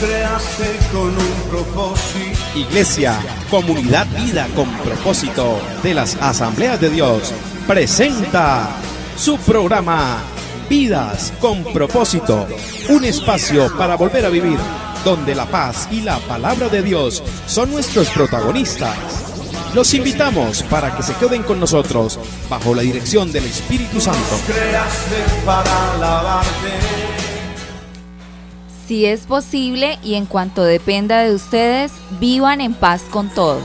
creaste con un propósito. Iglesia, Comunidad Vida con Propósito de las Asambleas de Dios presenta su programa Vidas con Propósito, un espacio para volver a vivir, donde la paz y la palabra de Dios son nuestros protagonistas. Los invitamos para que se queden con nosotros bajo la dirección del Espíritu Santo. Creaste para alabarte. Si es posible y en cuanto dependa de ustedes, vivan en paz con todos.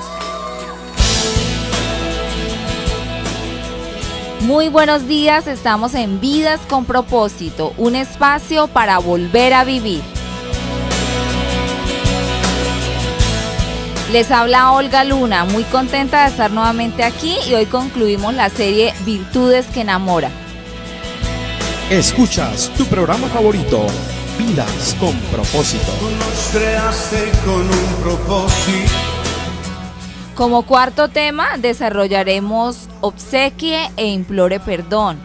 Muy buenos días, estamos en Vidas con Propósito, un espacio para volver a vivir. Les habla Olga Luna, muy contenta de estar nuevamente aquí y hoy concluimos la serie Virtudes que enamoran. Escuchas tu programa favorito, Vidas con Propósito. Nos creaste con un propósito. Como cuarto tema desarrollaremos obsequie e implore perdón.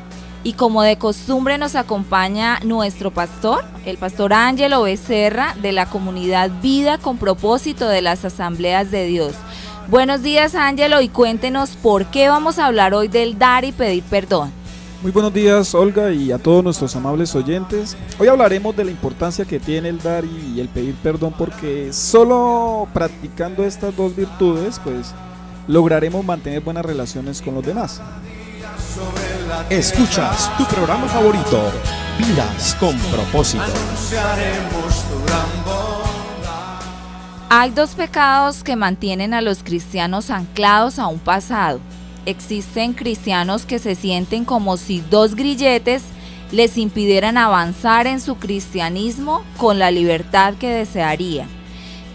Y como de costumbre nos acompaña nuestro pastor, el pastor Ángelo Becerra de la comunidad Vida con Propósito de las Asambleas de Dios. Buenos días, Ángelo, y cuéntenos por qué vamos a hablar hoy del dar y pedir perdón. Muy buenos días, Olga, y a todos nuestros amables oyentes. Hoy hablaremos de la importancia que tiene el dar y el pedir perdón, porque solo practicando estas dos virtudes, pues, lograremos mantener buenas relaciones con los demás. Escuchas tu programa favorito, Vidas con Propósito. Anunciaremos tu gran bondad. Hay dos pecados que mantienen a los cristianos anclados a un pasado. Existen cristianos que se sienten como si dos grilletes les impidieran avanzar en su cristianismo con la libertad que desearían.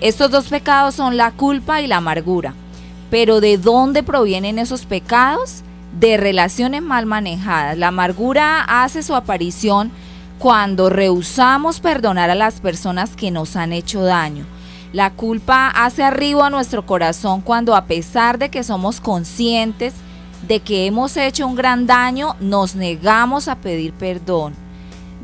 Estos dos pecados son la culpa y la amargura. Pero ¿de dónde provienen esos pecados? De relaciones mal manejadas. La amargura hace su aparición cuando rehusamos perdonar a las personas que nos han hecho daño. La culpa hace arribo a nuestro corazón cuando, a pesar de que somos conscientes de que hemos hecho un gran daño, nos negamos a pedir perdón.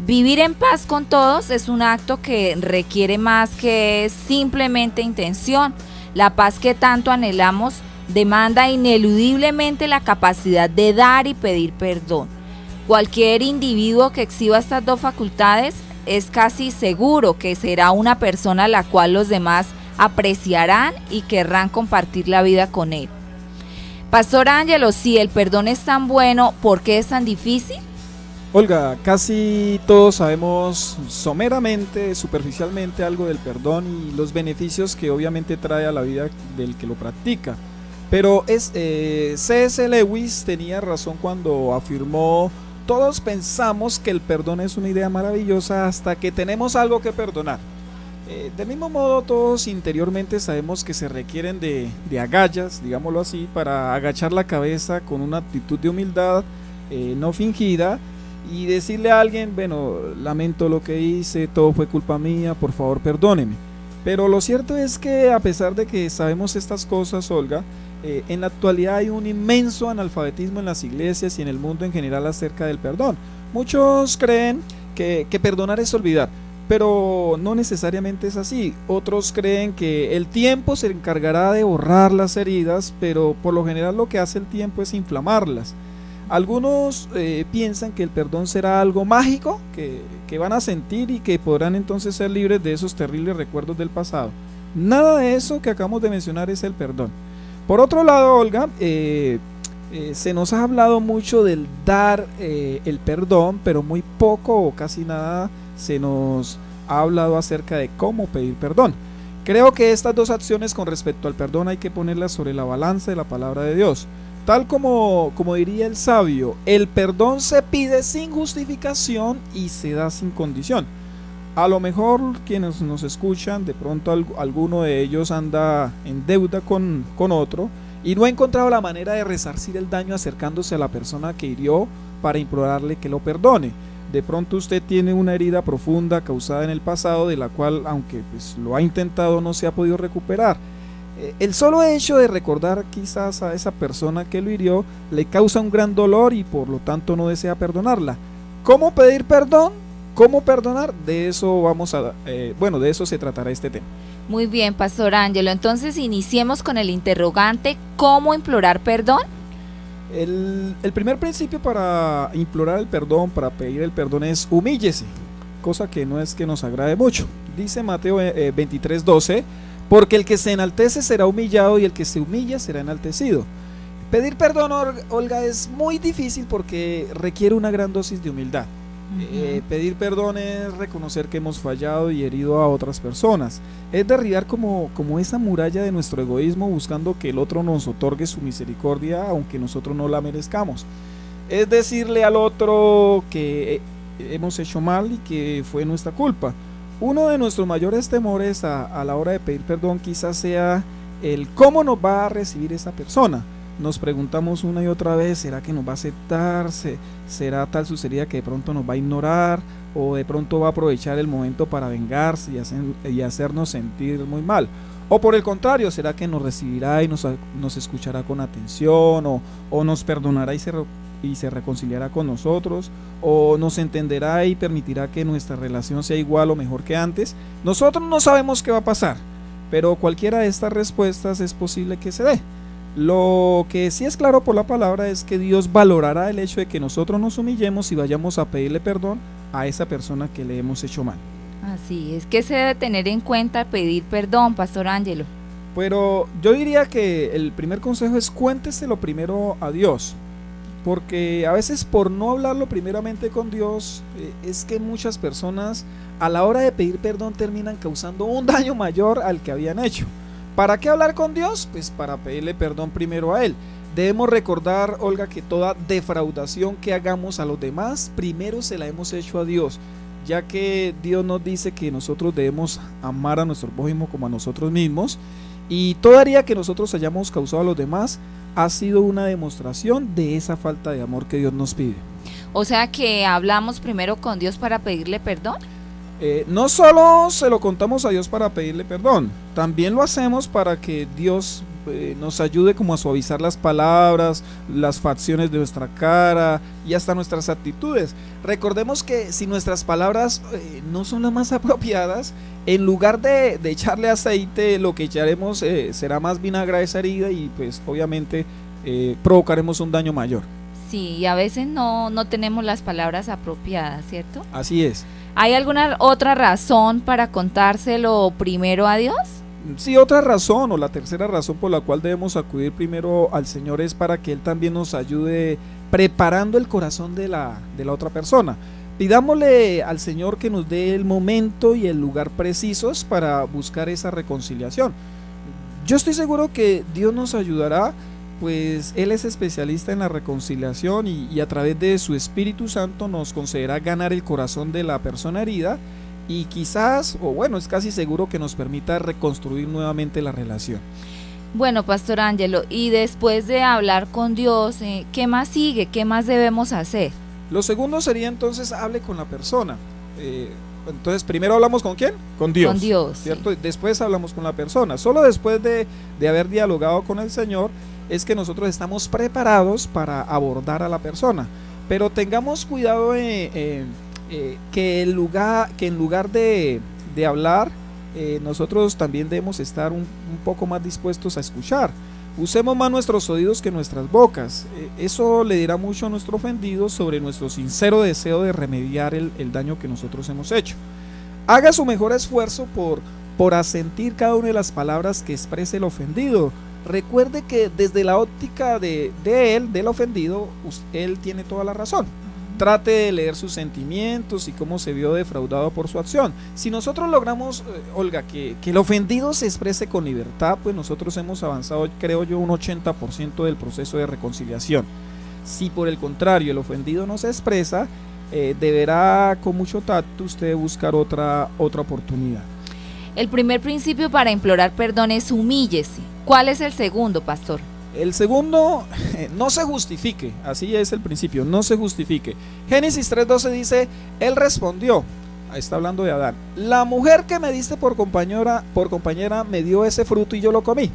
Vivir en paz con todos es un acto que requiere más que simplemente intención. La paz que tanto anhelamos demanda ineludiblemente la capacidad de dar y pedir perdón. Cualquier individuo que exhiba estas dos facultades es casi seguro que será una persona a la cual los demás apreciarán y querrán compartir la vida con él. Pastor Ángelo, si el perdón es tan bueno, ¿por qué es tan difícil? Olga, casi todos sabemos someramente, superficialmente algo del perdón y los beneficios que obviamente trae a la vida del que lo practica. Pero C.S. Lewis tenía razón cuando afirmó: todos pensamos que el perdón es una idea maravillosa hasta que tenemos algo que perdonar. Del mismo modo, todos interiormente sabemos que se requieren de agallas, digámoslo así, para agachar la cabeza con una actitud de humildad no fingida y decirle a alguien: bueno, lamento lo que hice, todo fue culpa mía, por favor perdóneme. Pero lo cierto es que, a pesar de que sabemos estas cosas, Olga, en la actualidad hay un inmenso analfabetismo en las iglesias y en el mundo en general acerca del perdón. Muchos creen que perdonar es olvidar, pero no necesariamente es así. Otros creen que el tiempo se encargará de borrar las heridas, pero por lo general lo que hace el tiempo es inflamarlas. Algunos piensan que el perdón será algo mágico que van a sentir y que podrán entonces ser libres de esos terribles recuerdos del pasado. Nada de eso que acabamos de mencionar es el perdón. Por otro lado, Olga, se nos ha hablado mucho del dar el perdón, pero muy poco o casi nada se nos ha hablado acerca de cómo pedir perdón. Creo que estas dos acciones con respecto al perdón hay que ponerlas sobre la balanza de la palabra de Dios. Tal como diría el sabio, el perdón se pide sin justificación y se da sin condición. A lo mejor quienes nos escuchan, de pronto alguno de ellos anda en deuda con otro y no ha encontrado la manera de resarcir el daño acercándose a la persona que hirió para implorarle que lo perdone. De pronto usted tiene una herida profunda causada en el pasado de la cual, aunque pues lo ha intentado, no se ha podido recuperar. El solo hecho de recordar quizás a esa persona que lo hirió le causa un gran dolor y por lo tanto no desea perdonarla. ¿Cómo pedir perdón? ¿Cómo perdonar? De eso de eso se tratará este tema. Muy bien, Pastor Ángelo. Entonces iniciemos con el interrogante, ¿cómo implorar perdón? El primer principio para implorar el perdón, para pedir el perdón es humíllese, cosa que no es que nos agrade mucho. Dice Mateo 23:12, porque el que se enaltece será humillado y el que se humilla será enaltecido. Pedir perdón, Olga, es muy difícil porque requiere una gran dosis de humildad. Pedir perdón es reconocer que hemos fallado y herido a otras personas. Es derribar como esa muralla de nuestro egoísmo buscando que el otro nos otorgue su misericordia aunque nosotros no la merezcamos. Es decirle al otro que hemos hecho mal y que fue nuestra culpa. Uno de nuestros mayores temores a la hora de pedir perdón quizás sea el cómo nos va a recibir esa persona. Nos preguntamos una y otra vez, ¿será que nos va a aceptar? ¿Será tal su sería que de pronto nos va a ignorar? ¿O de pronto va a aprovechar el momento para vengarse y hacernos sentir muy mal? ¿O por el contrario, será que nos recibirá y nos escuchará con atención? ¿O nos perdonará y se reconciliará con nosotros? ¿O nos entenderá y permitirá que nuestra relación sea igual o mejor que antes? Nosotros no sabemos qué va a pasar, pero cualquiera de estas respuestas es posible que se dé. Lo que sí es claro por la palabra es que Dios valorará el hecho de que nosotros nos humillemos y vayamos a pedirle perdón a esa persona que le hemos hecho mal. Así es, que se debe tener en cuenta pedir perdón, Pastor Ángelo. Pero yo diría que el primer consejo es cuénteselo primero a Dios, porque a veces por no hablarlo primeramente con Dios, es que muchas personas a la hora de pedir perdón terminan causando un daño mayor al que habían hecho. ¿Para qué hablar con Dios? Pues para pedirle perdón primero a Él. Debemos recordar, Olga, que toda defraudación que hagamos a los demás, primero se la hemos hecho a Dios, ya que Dios nos dice que nosotros debemos amar a nuestro prójimo como a nosotros mismos, y toda herida que nosotros hayamos causado a los demás ha sido una demostración de esa falta de amor que Dios nos pide. O sea que hablamos primero con Dios para pedirle perdón. No solo se lo contamos a Dios para pedirle perdón, también lo hacemos para que Dios nos ayude como a suavizar las palabras, las facciones de nuestra cara y hasta nuestras actitudes. Recordemos que si nuestras palabras no son las más apropiadas, en lugar de echarle aceite, lo que echaremos será más vinagre a esa herida y pues obviamente provocaremos un daño mayor. Sí, y a veces no tenemos las palabras apropiadas, ¿cierto? Así es. ¿Hay alguna otra razón para contárselo primero a Dios? Sí, otra razón o la tercera razón por la cual debemos acudir primero al Señor es para que Él también nos ayude preparando el corazón de la otra persona. Pidámosle al Señor que nos dé el momento y el lugar precisos para buscar esa reconciliación. Yo estoy seguro que Dios nos ayudará, pues Él es especialista en la reconciliación y a través de su Espíritu Santo nos concederá ganar el corazón de la persona herida y quizás, o bueno, es casi seguro que nos permita reconstruir nuevamente la relación. Bueno, Pastor Ángelo, y después de hablar con Dios, ¿qué más sigue? ¿Qué más debemos hacer? Lo segundo sería entonces hable con la persona. Entonces primero hablamos ¿con quién? Con Dios. Con Dios, ¿cierto? sí. Después hablamos con la persona. Solo después de haber dialogado con el Señor es que nosotros estamos preparados para abordar a la persona. Pero tengamos cuidado que en lugar de hablar, nosotros también debemos estar un poco más dispuestos a escuchar. Usemos más nuestros oídos que nuestras bocas. Eso le dirá mucho a nuestro ofendido sobre nuestro sincero deseo de remediar el daño que nosotros hemos hecho. Haga su mejor esfuerzo por asentir cada una de las palabras que exprese el ofendido. Recuerde que desde la óptica del ofendido, él tiene toda la razón. Trate de leer sus sentimientos y cómo se vio defraudado por su acción. Si nosotros logramos, Olga, que el ofendido se exprese con libertad, pues nosotros hemos avanzado, creo yo, un 80% del proceso de reconciliación. Si por el contrario el ofendido no se expresa, deberá con mucho tacto usted buscar otra oportunidad. El primer principio para implorar perdón es humíllese. ¿Cuál es el segundo, pastor? El segundo, no se justifique, así es el principio, no se justifique. Génesis 3:12 dice, él respondió, está hablando de Adán, la mujer que me diste por compañera me dio ese fruto y yo lo comí.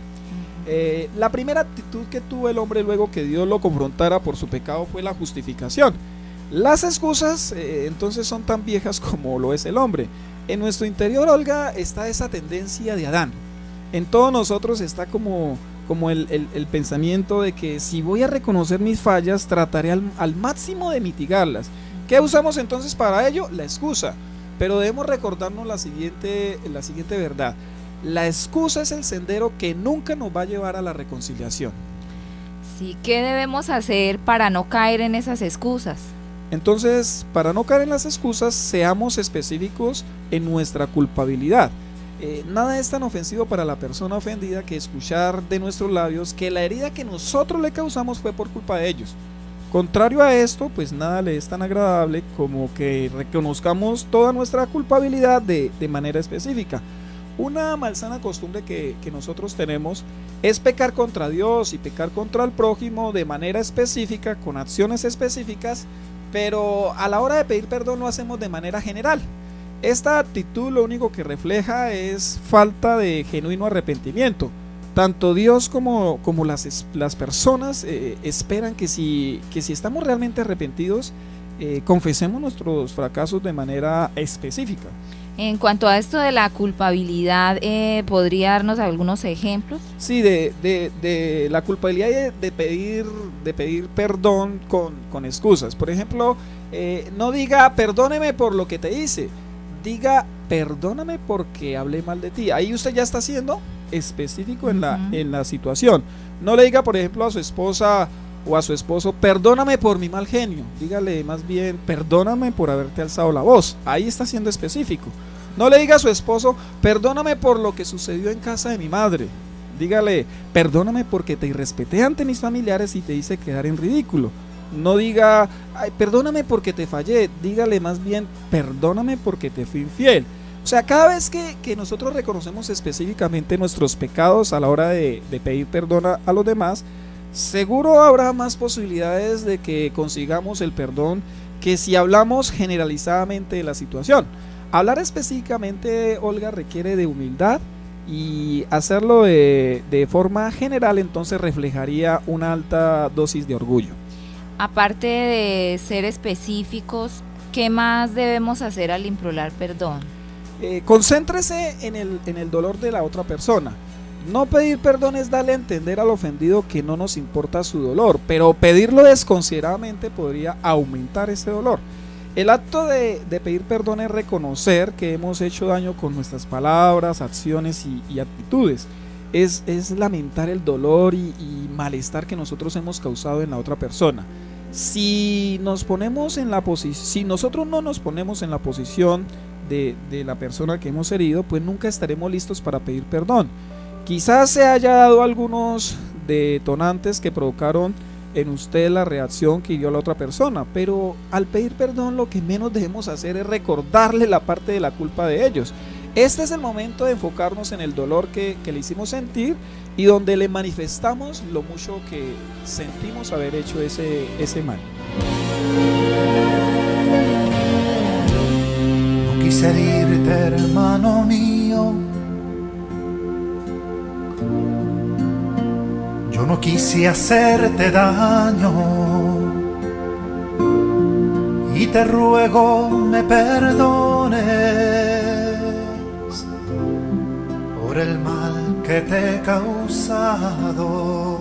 La primera actitud que tuvo el hombre luego que Dios lo confrontara por su pecado fue la justificación. Las excusas entonces son tan viejas como lo es el hombre. En nuestro interior, Olga, está esa tendencia de Adán. En todos nosotros está como el pensamiento de que si voy a reconocer mis fallas, trataré al máximo de mitigarlas. ¿Qué usamos entonces para ello? La excusa. Pero debemos recordarnos la siguiente verdad. La excusa es el sendero que nunca nos va a llevar a la reconciliación. Sí, ¿qué debemos hacer para no caer en esas excusas? Entonces, para no caer en las excusas, seamos específicos en nuestra culpabilidad. Nada es tan ofensivo para la persona ofendida que escuchar de nuestros labios que la herida que nosotros le causamos fue por culpa de ellos. Contrario a esto, pues nada le es tan agradable como que reconozcamos toda nuestra culpabilidad de manera específica. Una malsana costumbre que nosotros tenemos es pecar contra Dios y pecar contra el prójimo de manera específica, con acciones específicas, pero a la hora de pedir perdón lo hacemos de manera general. Esta actitud lo único que refleja es falta de genuino arrepentimiento. Tanto Dios como las personas esperan que si estamos realmente arrepentidos, confesemos nuestros fracasos de manera específica. En cuanto a esto de la culpabilidad, ¿podría darnos algunos ejemplos? Sí, de la culpabilidad de pedir perdón con excusas. Por ejemplo, no diga perdóneme por lo que te hice, diga perdóname porque hablé mal de ti. Ahí usted ya está siendo específico en la situación. No le diga, por ejemplo, a su esposa o a su esposo, perdóname por mi mal genio. Dígale más bien, perdóname por haberte alzado la voz. Ahí está siendo específico. No le diga a su esposo, perdóname por lo que sucedió en casa de mi madre. Dígale, perdóname porque te irrespeté ante mis familiares y te hice quedar en ridículo. No diga, ay, perdóname porque te fallé. Dígale más bien, perdóname porque te fui infiel. O sea, cada vez que nosotros reconocemos específicamente nuestros pecados a la hora de pedir perdón a los demás, seguro habrá más posibilidades de que consigamos el perdón que si hablamos generalizadamente de la situación. Hablar específicamente, Olga, requiere de humildad, y hacerlo de forma general entonces reflejaría una alta dosis de orgullo. Aparte de ser específicos, ¿qué más debemos hacer al implorar perdón? Concéntrese en el dolor de la otra persona. No pedir perdón es darle a entender al ofendido que no nos importa su dolor, pero pedirlo desconsideradamente podría aumentar ese dolor. El acto de pedir perdón es reconocer que hemos hecho daño con nuestras palabras, acciones y actitudes. Es lamentar el dolor y malestar que nosotros hemos causado en la otra persona. Si nosotros no nos ponemos en la posición de la persona que hemos herido, pues nunca estaremos listos para pedir perdón. Quizás se haya dado algunos detonantes que provocaron en usted la reacción que dio la otra persona, pero al pedir perdón lo que menos debemos hacer es recordarle la parte de la culpa de ellos. Este es el momento de enfocarnos en el dolor que le hicimos sentir y donde le manifestamos lo mucho que sentimos haber hecho ese mal. No quise herirte, hermano mío. Yo no quise hacerte daño y te ruego me perdones por el mal que te he causado.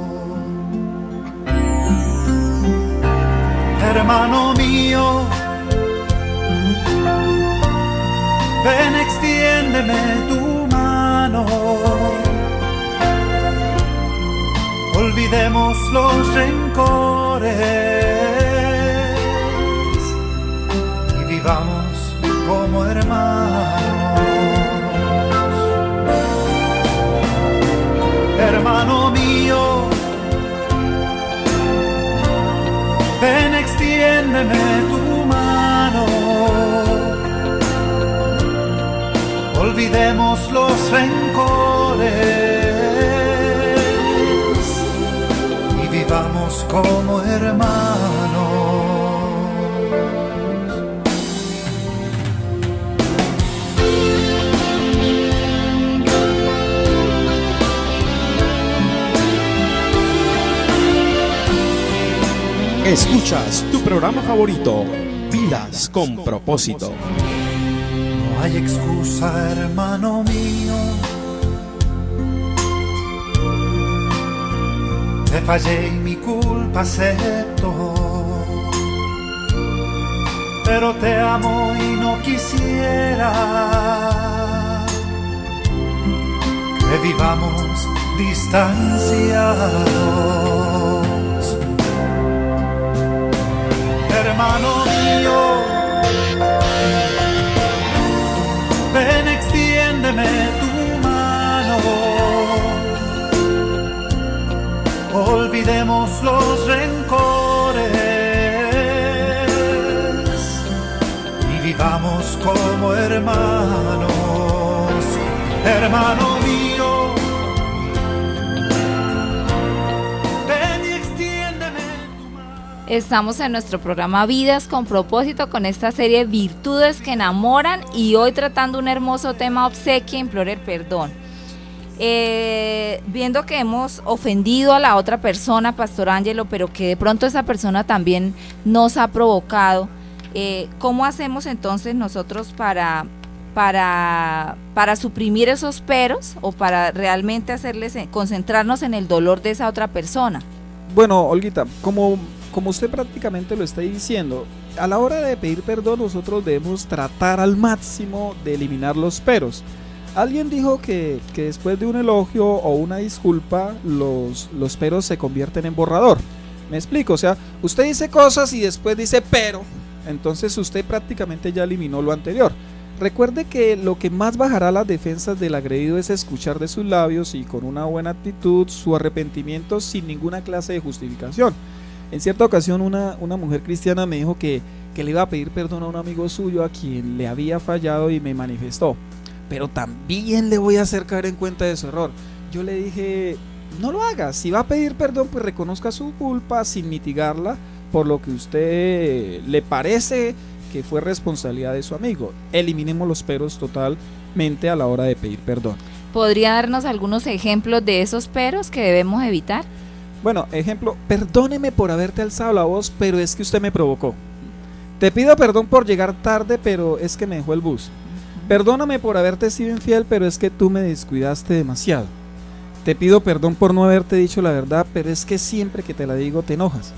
Hermano mío, ven, extiéndeme tu mano. Olvidemos los rencores y vivamos como hermanos. Hermano mío, ven, extiéndeme tu mano. Olvidemos los rencores. Vivamos como hermanos. Escuchas tu programa favorito, Vidas con Propósito. No hay excusa, hermano mío. Te fallé y mi culpa acepto, pero te amo y no quisiera que vivamos distanciados. Hermano mío, ven, extiéndeme tu mano. Olvidemos los rencores y vivamos como hermanos. Hermano mío, ven y extiéndeme tu mano. Estamos en nuestro programa Vidas con Propósito con esta serie Virtudes que enamoran y hoy tratando un hermoso tema, obsequia, implora el perdón. Viendo que hemos ofendido a la otra persona, Pastor Ángelo, pero que de pronto esa persona también nos ha provocado, ¿cómo hacemos entonces nosotros para suprimir esos peros o para realmente concentrarnos en el dolor de esa otra persona? Bueno, Olguita, como usted prácticamente lo está diciendo, a la hora de pedir perdón nosotros debemos tratar al máximo de eliminar los peros. Alguien dijo que después de un elogio o una disculpa, los peros se convierten en borrador. Me explico, o sea, usted dice cosas y después dice pero, entonces usted prácticamente ya eliminó lo anterior. Recuerde que lo que más bajará las defensas del agredido es escuchar de sus labios y con una buena actitud su arrepentimiento sin ninguna clase de justificación. En cierta ocasión una mujer cristiana me dijo que le iba a pedir perdón a un amigo suyo a quien le había fallado y me manifestó: pero también le voy a hacer caer en cuenta de su error. Yo le dije, no lo haga, si va a pedir perdón, pues reconozca su culpa sin mitigarla por lo que usted le parece que fue responsabilidad de su amigo. Eliminemos los peros totalmente a la hora de pedir perdón. ¿Podría darnos algunos ejemplos de esos peros que debemos evitar? Bueno, ejemplo, perdóneme por haberte alzado la voz, pero es que usted me provocó. Te pido perdón por llegar tarde, pero es que me dejó el bus. Perdóname por haberte sido infiel, pero es que tú me descuidaste demasiado. Te pido perdón por no haberte dicho la verdad, pero es que siempre que te la digo te enojas.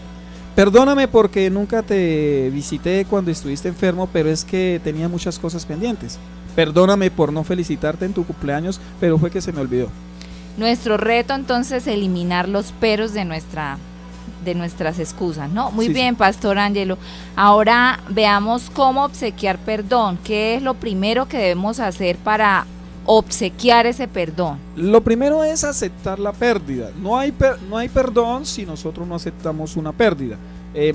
Perdóname porque nunca te visité cuando estuviste enfermo, pero es que tenía muchas cosas pendientes. Perdóname por no felicitarte en tu cumpleaños, pero fue que se me olvidó. Nuestro reto entonces es eliminar los peros de nuestras excusas, ¿no? Muy bien, sí. Pastor Ángelo. Ahora veamos cómo obsequiar perdón. ¿Qué es lo primero que debemos hacer para obsequiar ese perdón? Lo primero es aceptar la pérdida. No hay perdón si nosotros no aceptamos una pérdida.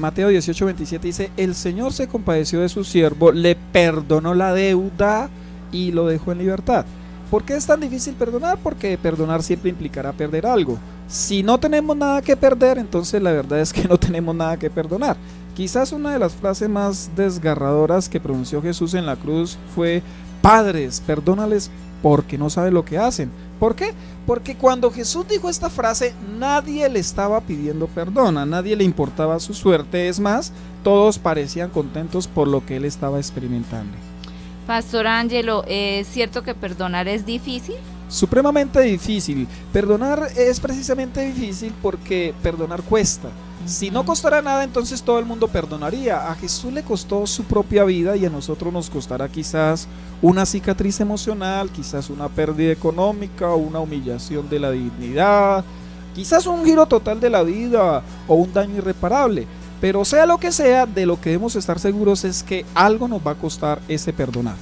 Mateo 18:27 dice: el Señor se compadeció de su siervo, le perdonó la deuda y lo dejó en libertad. ¿Por qué es tan difícil perdonar? Porque perdonar siempre implicará perder algo. Si no tenemos nada que perder, entonces la verdad es que no tenemos nada que perdonar. Quizás una de las frases más desgarradoras que pronunció Jesús en la cruz fue: padres, perdónales porque no saben lo que hacen. ¿Por qué? Porque cuando Jesús dijo esta frase, nadie le estaba pidiendo perdón, a nadie le importaba su suerte. Es más, todos parecían contentos por lo que él estaba experimentando. Pastor Ángelo, ¿es cierto que perdonar es difícil? Supremamente difícil. Perdonar es precisamente difícil porque perdonar cuesta. Si no costara nada, entonces todo el mundo perdonaría. A Jesús le costó su propia vida y a nosotros nos costará quizás una cicatriz emocional, quizás una pérdida económica o una humillación de la dignidad, quizás un giro total de la vida o un daño irreparable. Pero sea lo que sea, de lo que debemos estar seguros es que algo nos va a costar ese perdonar.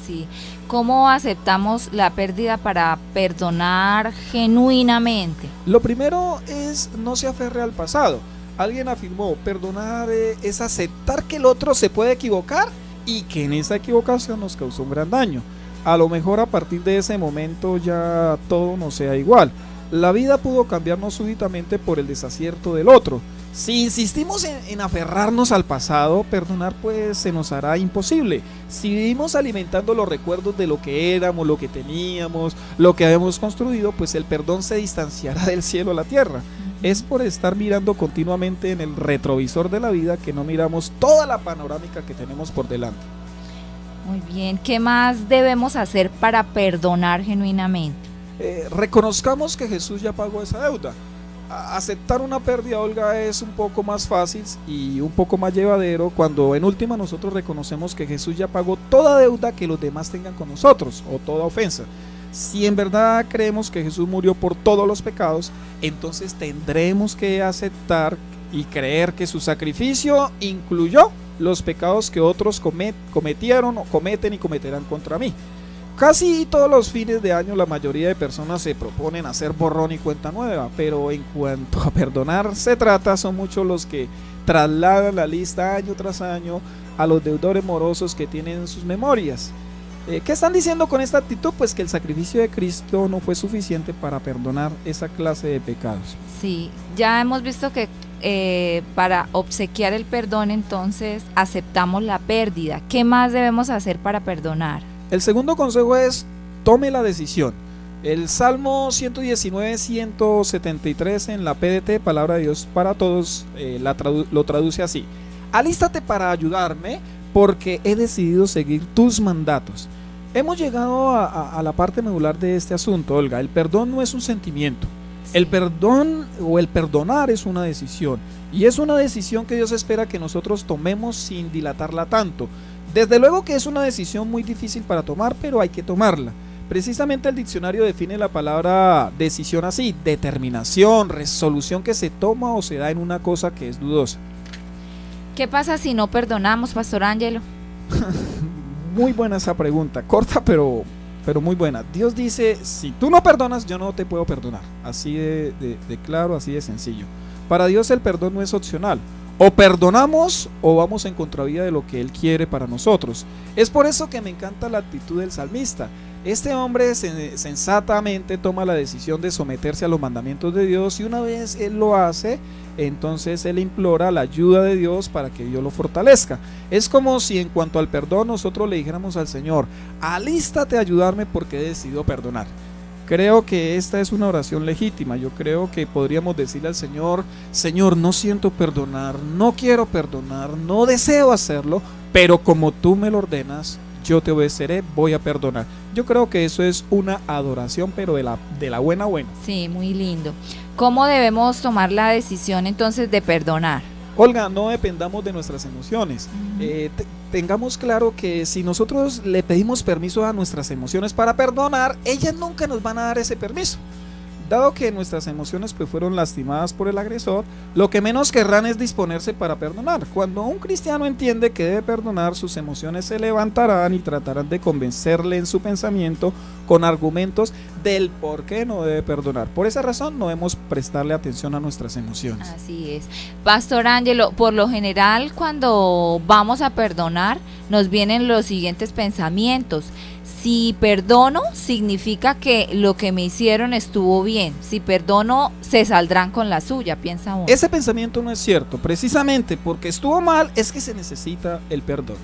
Sí. ¿Cómo aceptamos la pérdida para perdonar genuinamente? Lo primero es no se aferre al pasado. Alguien afirmó: perdonar es aceptar que el otro se puede equivocar y que en esa equivocación nos causó un gran daño. A lo mejor a partir de ese momento ya todo no sea igual. La vida pudo cambiarnos súbitamente por el desacierto del otro. Si insistimos en aferrarnos al pasado, perdonar pues se nos hará imposible. Si vivimos alimentando los recuerdos de lo que éramos, lo que teníamos, lo que habíamos construido, pues el perdón se distanciará del cielo a la tierra. Es por estar mirando continuamente en el retrovisor de la vida que no miramos toda la panorámica que tenemos por delante. Muy bien, ¿qué más debemos hacer para perdonar genuinamente? Reconozcamos que Jesús ya pagó esa deuda. Aceptar una pérdida, Olga, es un poco más fácil y un poco más llevadero cuando en última nosotros reconocemos que Jesús ya pagó toda deuda que los demás tengan con nosotros o toda ofensa. Si en verdad creemos que Jesús murió por todos los pecados, entonces tendremos que aceptar y creer que su sacrificio incluyó los pecados que otros cometieron o cometen y cometerán contra mí. Casi todos los fines de año la mayoría de personas se proponen hacer borrón y cuenta nueva, pero en cuanto a perdonar se trata, son muchos los que trasladan la lista año tras año a los deudores morosos que tienen en sus memorias. ¿Qué están diciendo con esta actitud? Pues que el sacrificio de Cristo no fue suficiente para perdonar esa clase de pecados. Sí, ya hemos visto que para obsequiar el perdón entonces aceptamos la pérdida. ¿Qué más debemos hacer para perdonar? El segundo consejo es: tome la decisión. El Salmo 119-173 en la PDT, Palabra de Dios para Todos, lo traduce así: alístate para ayudarme, porque he decidido seguir tus mandatos. Hemos llegado a la parte medular de este asunto, Olga. El perdón no es un sentimiento. El perdón o el perdonar es una decisión. Y es una decisión que Dios espera que nosotros tomemos sin dilatarla tanto. Desde luego que es una decisión muy difícil para tomar, pero hay que tomarla. Precisamente el diccionario define la palabra decisión así: determinación, resolución que se toma o se da en una cosa que es dudosa. ¿Qué pasa si no perdonamos, Pastor Ángelo? Muy buena esa pregunta, corta pero muy buena. Dios dice: si tú no perdonas, yo no te puedo perdonar. Así de claro, así de sencillo. Para Dios el perdón no es opcional. O perdonamos o vamos en contravía de lo que Él quiere para nosotros. Es por eso que me encanta la actitud del salmista. Este hombre sensatamente toma la decisión de someterse a los mandamientos de Dios, y una vez él lo hace, entonces él implora la ayuda de Dios para que Dios lo fortalezca. Es como si en cuanto al perdón nosotros le dijéramos al Señor: alístate a ayudarme porque he decidido perdonar. Creo que esta es una oración legítima. Yo creo que podríamos decirle al Señor: Señor, no siento perdonar, no quiero perdonar, no deseo hacerlo, pero como tú me lo ordenas, yo te obedeceré, voy a perdonar. Yo creo que eso es una adoración, pero de la buena. Sí, muy lindo. ¿Cómo debemos tomar la decisión entonces de perdonar? Olga, no dependamos de nuestras emociones. Tengamos claro que si nosotros le pedimos permiso a nuestras emociones para perdonar, ellas nunca nos van a dar ese permiso. Dado que nuestras emociones pues fueron lastimadas por el agresor, lo que menos querrán es disponerse para perdonar. Cuando un cristiano entiende que debe perdonar, sus emociones se levantarán y tratarán de convencerle en su pensamiento con argumentos del por qué no debe perdonar. Por esa razón no debemos prestarle atención a nuestras emociones. Así es. Pastor Ángelo, por lo general cuando vamos a perdonar nos vienen los siguientes pensamientos. Si perdono, significa que lo que me hicieron estuvo bien. Si perdono, se saldrán con la suya, piensa uno. Ese pensamiento no es cierto. Precisamente porque estuvo mal es que se necesita el perdón.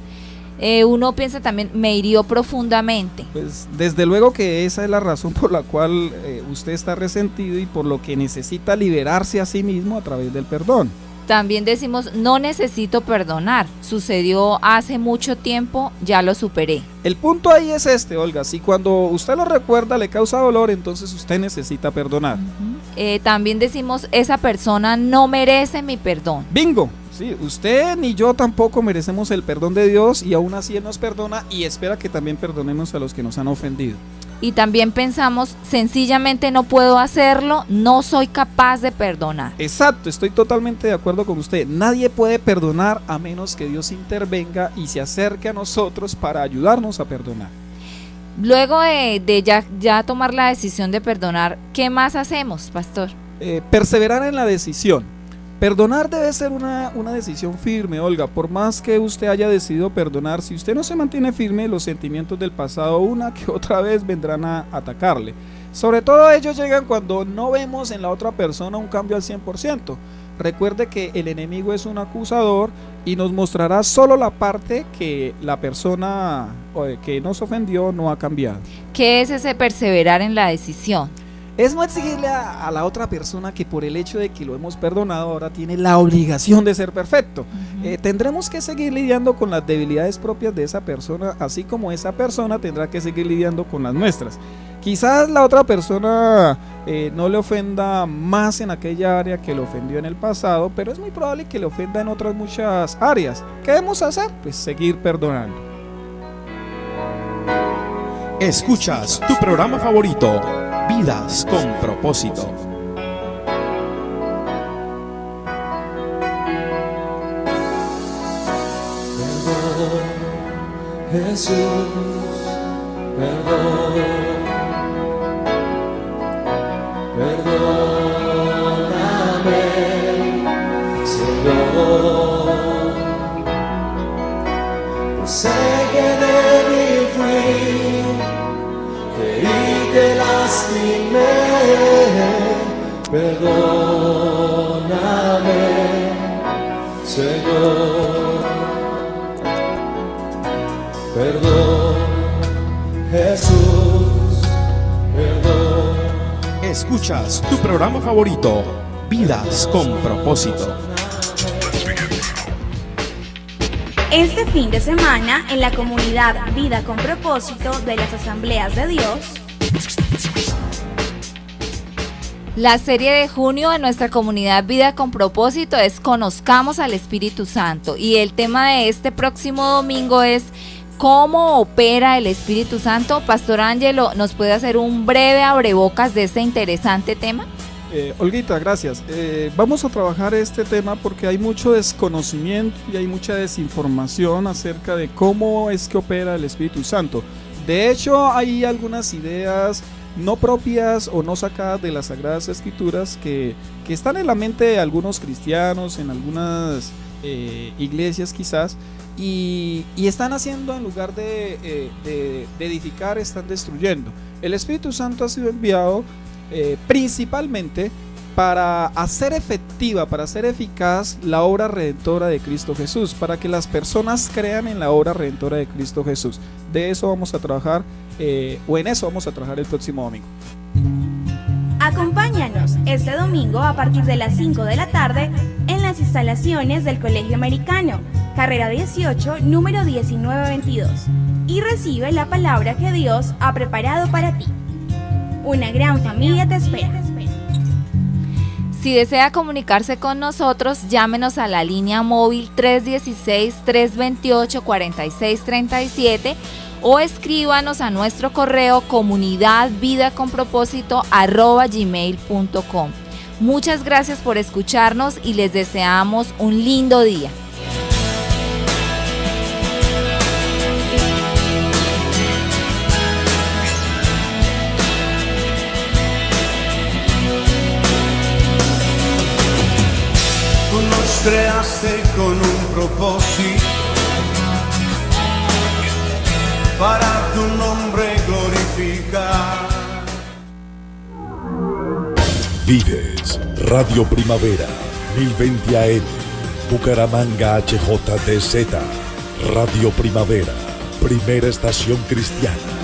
Uno piensa también: me hirió profundamente. Pues desde luego que esa es la razón por la cual usted está resentido y por lo que necesita liberarse a sí mismo a través del perdón. También decimos: no necesito perdonar, sucedió hace mucho tiempo, ya lo superé. El punto ahí es este, Olga: si cuando usted lo recuerda le causa dolor, entonces usted necesita perdonar. También decimos: esa persona no merece mi perdón. ¡Bingo! Sí, usted ni yo tampoco merecemos el perdón de Dios, y aún así Él nos perdona y espera que también perdonemos a los que nos han ofendido. Y también pensamos: sencillamente no puedo hacerlo, no soy capaz de perdonar. Exacto, estoy totalmente de acuerdo con usted. Nadie puede perdonar a menos que Dios intervenga y se acerque a nosotros para ayudarnos a perdonar. Luego de ya tomar la decisión de perdonar, ¿qué más hacemos, pastor? Perseverar en la decisión. Perdonar debe ser una decisión firme, Olga. Por más que usted haya decidido perdonar, si usted no se mantiene firme, los sentimientos del pasado una que otra vez vendrán a atacarle. Sobre todo ellos llegan cuando no vemos en la otra persona un cambio al 100%. Recuerde que el enemigo es un acusador y nos mostrará solo la parte que la persona que nos ofendió no ha cambiado. ¿Qué es ese perseverar en la decisión? es no exigirle a la otra persona que por el hecho de que lo hemos perdonado ahora tiene la obligación de ser perfecto. Tendremos que seguir lidiando con las debilidades propias de esa persona, así como esa persona tendrá que seguir lidiando con las nuestras. Quizás la otra persona no le ofenda más en aquella área que le ofendió en el pasado, pero es muy probable que le ofenda en otras muchas áreas. ¿Qué debemos hacer? Pues seguir perdonando. Escuchas tu programa favorito, Vidas con Propósito. Perdón, Jesús, perdón, perdóname, Señor. Sé que débil fui, te herí, te lastimé, perdóname, Señor. Perdón, Jesús, perdón. Escuchas tu programa favorito, Vidas con Propósito. Este fin de semana, en la comunidad Vida con Propósito de las Asambleas de Dios, la serie de junio de nuestra comunidad Vida con Propósito es Conozcamos al Espíritu Santo, y el tema de este próximo domingo es ¿cómo opera el Espíritu Santo? Pastor Ángelo, ¿nos puede hacer un breve abrebocas de este interesante tema? Olguita, gracias. Vamos a trabajar este tema porque hay mucho desconocimiento y hay mucha desinformación acerca de cómo es que opera el Espíritu Santo. De hecho, hay algunas ideas no propias o no sacadas de las Sagradas Escrituras que están en la mente de algunos cristianos, en algunas iglesias quizás, y están haciendo, en lugar de edificar, están destruyendo. El Espíritu Santo ha sido enviado principalmente para hacer efectiva, para hacer eficaz la obra redentora de Cristo Jesús, para que las personas crean en la obra redentora de Cristo Jesús. De eso vamos a trabajar, o en eso vamos a trabajar el próximo domingo. acompáñanos este domingo a partir de las 5 de la tarde en las instalaciones del Colegio Americano, carrera 18, número 1922, y recibe la palabra que Dios ha preparado para ti. Una gran familia te espera. Si desea comunicarse con nosotros, llámenos a la línea móvil 316-328-4637 o escríbanos a nuestro correo comunidadvidaconpropósito@gmail.com. Muchas gracias por escucharnos y les deseamos un lindo día. Creaste con un propósito para tu nombre glorificar. Vives Radio Primavera 1020 AM, Bucaramanga HJTZ, Radio Primavera, primera estación cristiana.